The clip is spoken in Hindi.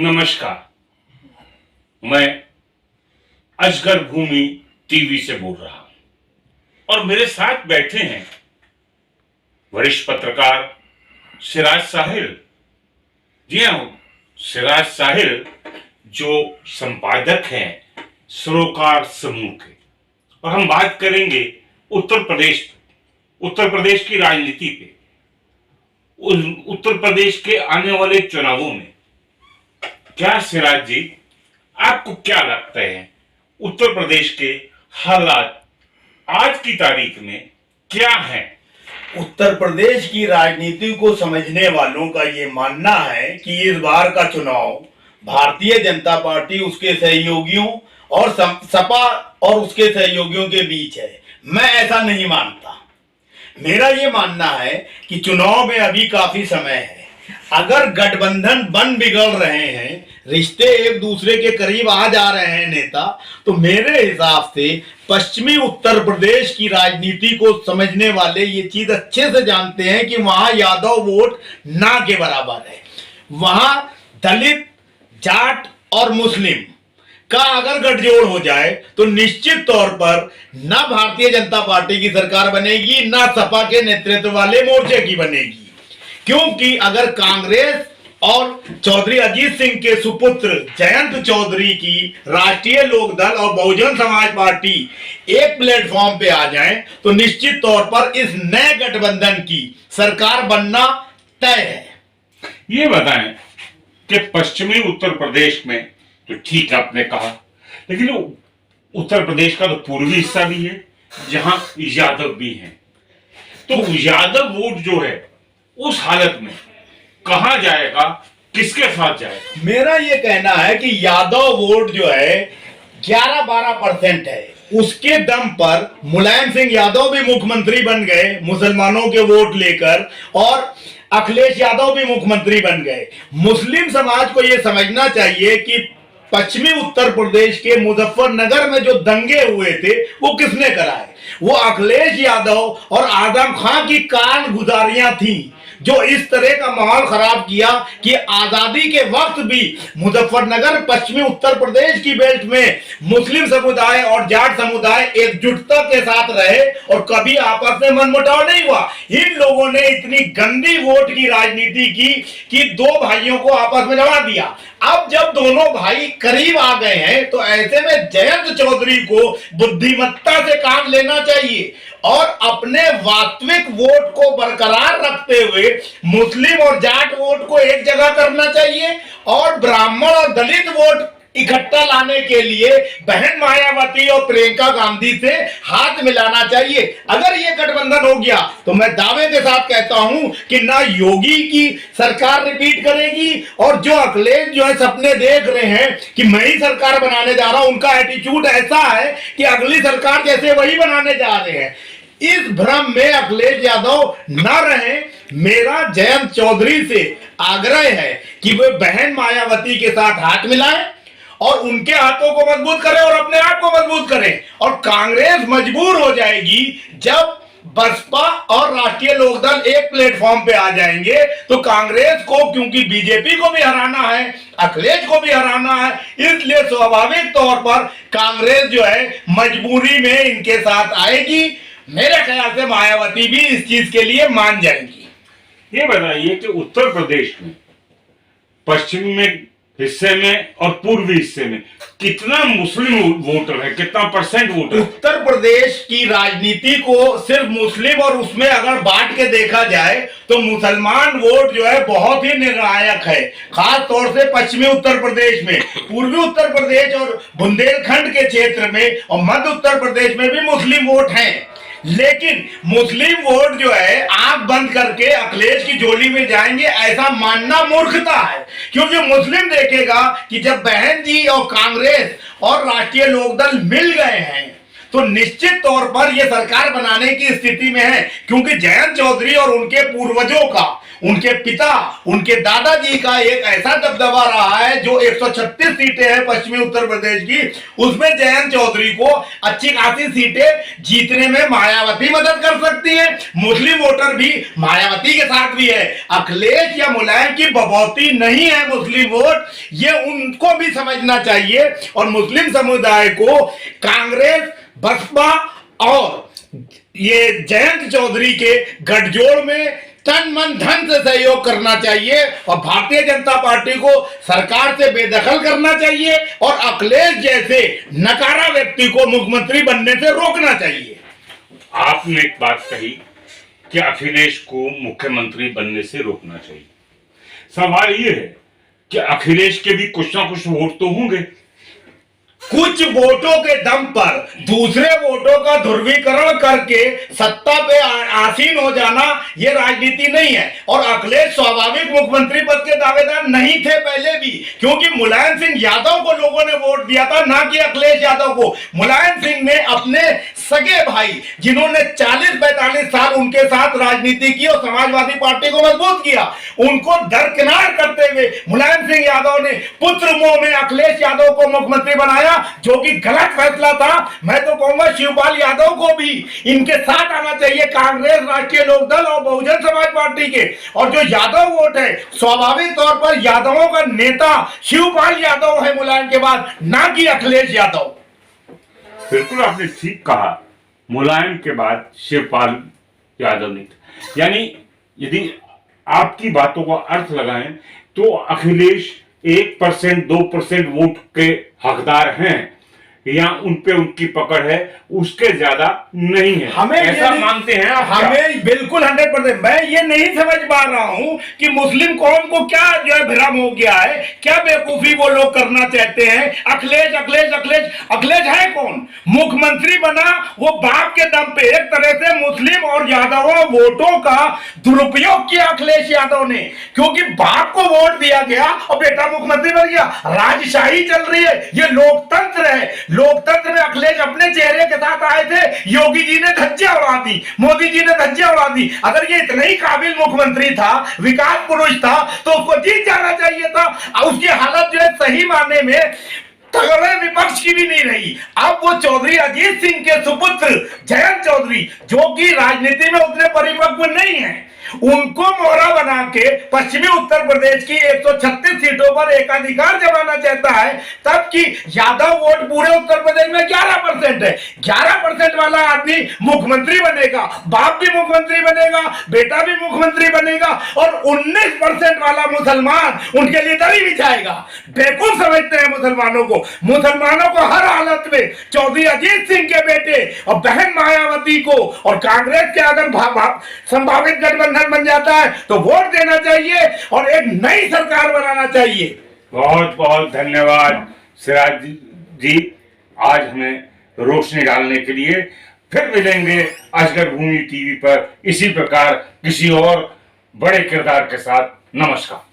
नमस्कार। मैं अजगर भूमि टीवी से बोल रहा हूं और मेरे साथ बैठे हैं वरिष्ठ पत्रकार सिराज साहिल। जी हाँ, सिराज साहिल जो संपादक हैं सरोकार समूह के, और हम बात करेंगे उत्तर प्रदेश की राजनीति पे। उत्तर प्रदेश के आने वाले चुनावों में क्या सिराज जी, आपको क्या लगता है उत्तर प्रदेश के हालात आज की तारीख में क्या है? उत्तर प्रदेश की राजनीति को समझने वालों का ये मानना है कि इस बार का चुनाव भारतीय जनता पार्टी, उसके सहयोगियों और सपा और उसके सहयोगियों के बीच है। मैं ऐसा नहीं मानता। मेरा ये मानना है कि चुनाव में अभी काफी समय है। अगर गठबंधन बन बिगड़ रहे हैं, रिश्ते एक दूसरे के करीब आ जा रहे हैं नेता, तो मेरे हिसाब से पश्चिमी उत्तर प्रदेश की राजनीति को समझने वाले ये चीज अच्छे से जानते हैं कि वहां यादव वोट ना के बराबर है। वहां दलित, जाट और मुस्लिम का अगर गठजोड़ हो जाए तो निश्चित तौर पर ना भारतीय जनता पार्टी की सरकार बनेगी, ना सपा के नेतृत्व वाले मोर्चे की बनेगी। क्योंकि अगर कांग्रेस और चौधरी अजीत सिंह के सुपुत्र जयंत चौधरी की राष्ट्रीय लोकदल और बहुजन समाज पार्टी एक प्लेटफॉर्म पे आ जाएं, तो निश्चित तौर पर इस नए गठबंधन की सरकार बनना तय है। ये बताएं कि पश्चिमी उत्तर प्रदेश में तो ठीक आपने कहा, लेकिन उत्तर प्रदेश का तो पूर्वी हिस्सा भी है जहां यादव भी हैं। तो यादव वोट जो है उस हालत में कहां जाएगा, किसके साथ जाएगा? मेरा ये कहना है कि यादव वोट जो है 11-12% है। उसके दम पर मुलायम सिंह यादव भी मुख्यमंत्री बन गए मुसलमानों के वोट लेकर, और अखिलेश यादव भी मुख्यमंत्री बन गए। मुस्लिम समाज को यह समझना चाहिए कि पश्चिमी उत्तर प्रदेश के मुजफ्फरनगर में जो दंगे हुए थे वो किसने कराए? वो अखिलेश यादव और आजम खान की कारगुजारियां थी जो इस तरह का माहौल खराब किया कि आजादी के वक्त भी मुजफ्फरनगर पश्चिमी उत्तर प्रदेश की बेल्ट में मुस्लिम समुदाय और जाट समुदाय एकजुटता के साथ रहे और कभी आपस में मनमुटाव नहीं हुआ। इन लोगों ने इतनी गंदी वोट की राजनीति की कि दो भाइयों को आपस में लड़ा दिया। अब जब दोनों भाई करीब आ गए हैं तो ऐसे में जयंत चौधरी को बुद्धिमत्ता से काम लेना चाहिए और अपने वास्तविक वोट को बरकरार रखते हुए मुस्लिम और जाट वोट को एक जगह करना चाहिए और ब्राह्मण और दलित वोट इकट्ठा लाने के लिए बहन मायावती और प्रियंका गांधी से हाथ मिलाना चाहिए। अगर ये गठबंधन हो गया तो मैं दावे के साथ कहता हूं कि ना योगी की सरकार रिपीट करेगी, और जो अखिलेश जो है सपने देख रहे हैं कि मैं ही सरकार बनाने जा रहा हूं, उनका एटीट्यूड ऐसा है कि अगली सरकार जैसे वही बनाने जा रहे हैं। इस भ्रम में अखिलेश यादव न रहे। मेरा जयंत चौधरी से आग्रह है कि वे बहन मायावती के साथ हाथ मिलाएं और उनके हाथों को मजबूत करें और अपने आप को मजबूत करें। और कांग्रेस मजबूर हो जाएगी जब बसपा और राष्ट्रीय लोकदल एक प्लेटफॉर्म पे आ जाएंगे, तो कांग्रेस को, क्योंकि बीजेपी को भी हराना है, अखिलेश को भी हराना है, इसलिए स्वाभाविक तौर पर कांग्रेस जो है मजबूरी में इनके साथ आएगी। मेरे ख्याल से मायावती भी इस चीज के लिए मान जाएंगी। ये बताइए कि उत्तर प्रदेश में पश्चिम में हिस्से में और पूर्वी हिस्से में कितना मुस्लिम वोटर है, कितना परसेंट वोटर? उत्तर प्रदेश की राजनीति को सिर्फ मुस्लिम और उसमें अगर बांट के देखा जाए तो मुसलमान वोट जो है बहुत ही निर्णायक है, खास तौर से पश्चिमी उत्तर प्रदेश में। पूर्वी उत्तर प्रदेश और बुंदेलखंड के क्षेत्र में और मध्य उत्तर प्रदेश में भी मुस्लिम वोट हैं, लेकिन मुस्लिम वोट जो है आंख बंद करके अखिलेश की झोली में जाएंगे ऐसा मानना मूर्खता है। क्योंकि मुस्लिम देखेगा कि जब बहन जी और कांग्रेस और राष्ट्रीय लोकदल मिल गए हैं तो निश्चित तौर पर यह सरकार बनाने की स्थिति में है, क्योंकि जयंत चौधरी और उनके पूर्वजों का, उनके पिता, उनके दादाजी का एक ऐसा दबदबा रहा है जो 136 सीटें हैं पश्चिमी उत्तर प्रदेश की, उसमें जयंत चौधरी को अच्छी खासी सीटें जीतने में मायावती मदद कर सकती है। मुस्लिम वोटर भी मायावती के साथ भी है। अखिलेश या मुलायम की बबौती नहीं है मुस्लिम वोट, ये उनको भी समझना चाहिए। और मुस्लिम समुदाय को कांग्रेस, बसपा और ये जयंत चौधरी के गठजोड़ में तन मन धन से सहयोग करना चाहिए और भारतीय जनता पार्टी को सरकार से बेदखल करना चाहिए और अखिलेश जैसे नकारा व्यक्ति को मुख्यमंत्री बनने से रोकना चाहिए। आपने एक बात कही कि अखिलेश को मुख्यमंत्री बनने से रोकना चाहिए। सवाल यह है कि अखिलेश के भी कुछ ना कुछ वोट तो होंगे। कुछ वोटों के दम पर दूसरे वोटों का ध्रुवीकरण करके सत्ता पे आसीन हो जाना ये राजनीति नहीं है। और अखिलेश स्वाभाविक मुख्यमंत्री पद के दावेदार नहीं थे पहले भी, क्योंकि मुलायम सिंह यादव को लोगों ने वोट दिया था, ना कि अखिलेश यादव को। मुलायम सिंह ने अपने सगे भाई, जिन्होंने 40-45 साल उनके साथ राजनीति की और समाजवादी पार्टी को मजबूत किया, उनको दरकिनार करते हुए मुलायम सिंह यादव ने पुत्र मोह में अखिलेश यादव को मुख्यमंत्री बनाया, जो कि गलत फैसला था। मैं तो कहूंगा शिवपाल यादव को भी इनके साथ आना चाहिए, कांग्रेस, राष्ट्रीय लोकदल और बहुजन समाज पार्टी के। और जो यादव वोट है, स्वाभाविक तौर पर यादवों का नेता शिवपाल यादव है मुलायम के बाद, ना कि अखिलेश यादव। बिल्कुल आपने ठीक कहा, मुलायम के बाद शिवपाल यादव ने, यानी यदि आपकी बातों का अर्थ लगाएं तो अखिलेश 1%, 2% वोट के हकदार हैं या उन पे उनकी पकड़ है, उसके ज्यादा नहीं है। हमें ऐसा मानते हैं आप? हमें बिल्कुल 100%। मैं ये नहीं समझ पा रहा हूं कि मुस्लिम कौम को क्या जो है भ्रम हो गया है, क्या बेवकूफी वो लोग करना चाहते हैं। अखिलेश अखिलेश अखिलेश अखिलेश है कौन? मुख्यमंत्री बना वो बाप के दम पे। एक तरह से मुस्लिम और यादवों वोटों का दुरुपयोग किया अखिलेश यादव ने, क्योंकि बाप को वोट दिया गया और बेटा मुख्यमंत्री बन गया। राजशाही चल रही है, ये लोकतंत्र है। लोकतंत्र में अखिलेश अपने चेहरे के साथ आए थे, योगी जी ने धज्जियां उड़ा दी, मोदी जी ने धज्जियां उड़ा दी। अगर ये इतना ही काबिल मुख्यमंत्री था, विकास पुरुष था, तो उसको जीत जाना चाहिए था। उसकी हालत जो है सही मायने में तगड़े विपक्ष की भी नहीं रही। अब वो चौधरी अजीत सिंह के सुपुत्र जयंत चौधरी, जो कि राजनीति में उतने परिपक्व नहीं है, उनको मोहरा बना के पश्चिमी उत्तर प्रदेश की 136 सीटों पर एकाधिकार जमाना चाहता है, तब कि यादव वोट पूरे उत्तर प्रदेश में 11% है। 11% वाला आदमी मुख्यमंत्री बनेगा, बाप भी मुख्यमंत्री बनेगा, बेटा भी मुख्यमंत्री बनेगा, और 19% वाला मुसलमान उनके लिए दरी बिछाएगा। बेवकूफ समझते हैं मुसलमानों को। मुसलमानों को हर हालत में चौधरी अजीत सिंह के बेटे और बहन मायावती को और कांग्रेस के अगर संभावित गठबंधन बन जाता है तो वोट देना चाहिए और एक नई सरकार बनाना चाहिए। बहुत बहुत धन्यवाद सिराज जी, आज हमें रोशनी डालने के लिए। फिर मिलेंगे अजगर भूमि टीवी पर इसी प्रकार किसी और बड़े किरदार के साथ। नमस्कार।